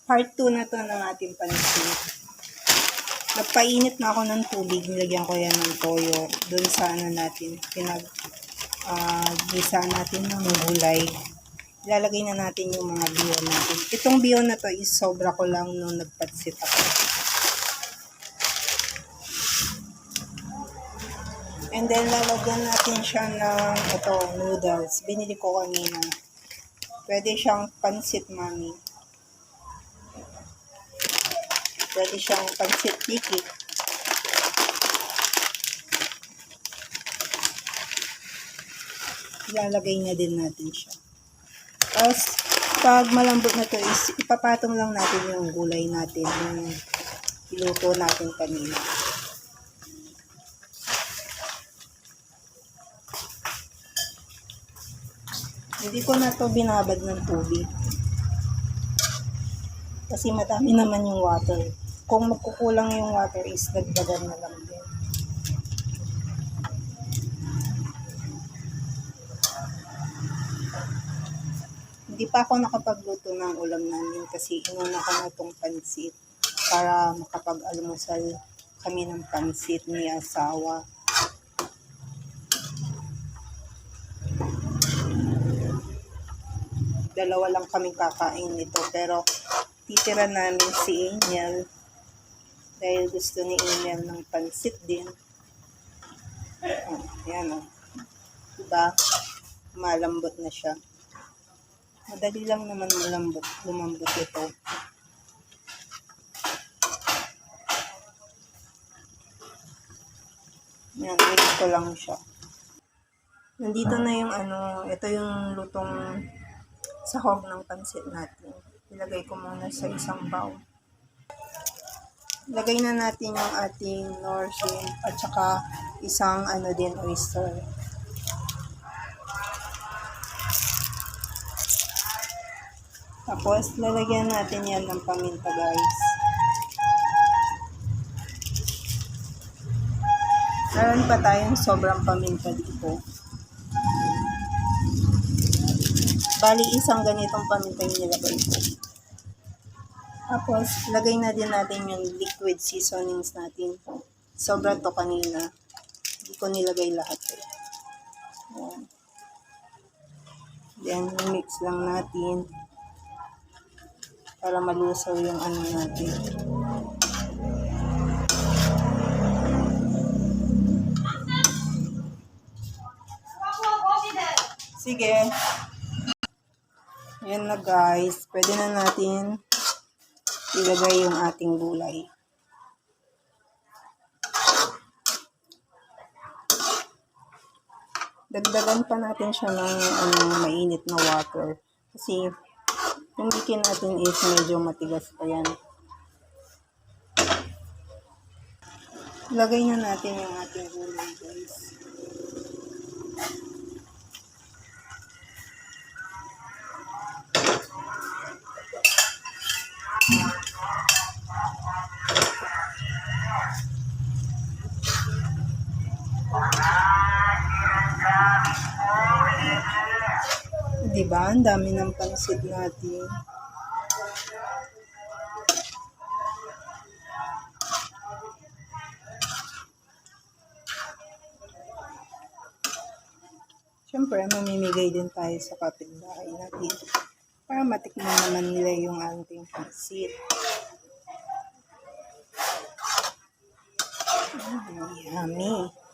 Part 2 na to ng ating pansit. Nagpainit na ako ng tubig. Nilagyan ko yan ng toyo. Doon sa ano natin. Gisa natin ng gulay. Ilalagay na natin yung mga bihon natin. Itong bihon na to is sobra ko lang nung nagpansit ako. And then lalagyan natin siya ng noodles. Binili ko kanina. Pwede siyang pansit mami. Pwede siyang pansit tiki. Ilalagay na din natin siya. Tapos, pag malambot na to is ipapatong lang natin yung gulay natin. Yung iluto natin kanina. Hindi ko na to binabad ng tubig. Kasi madami naman yung water. Kung magkukulang yung water is dagdagan na lang din. Hindi pa ako nakapagluto ng ulam namin kasi inuna ko na itong pansit para makapag-almusal kami ng pansit ni asawa. Dalawa lang kaming kakain nito pero titira namin si Angel dahil gusto ni Angel ng pansit din. Ayan o. Diba? Malambot na siya. Madali lang naman lumambot ito. Yan, wait ko lang siya. Nandito na yung ito yung lutong sahog ng pansit natin. Ilagay ko muna sa isang bowl. Ilagay na natin yung ating nor shrimp at saka isang din oyster. Tapos, lalagyan natin yan ng paminta, guys. Meron pa tayong sobrang paminta dito. Bali, isang ganitong paminta yung nilagay ko. Tapos, lagay na din natin yung liquid seasonings natin. Sobra to kanina. Hindi ko nilagay lahat eh. Ayan. Then, mix lang natin. Para malusaw yung natin. Sige. Ayan na guys. Pwede na natin ilagay yung ating gulay. Dagdagan pa natin siya ng mainit na water. Kasi yung bikin natin is medyo matigas pa yan. Lagay na natin yung ating gulay guys. Diba? Ang dami ng pansit natin. Siyempre, mamimigay din tayo sa kapitbahay natin para matikman naman nila yung ating pansit. Yummy!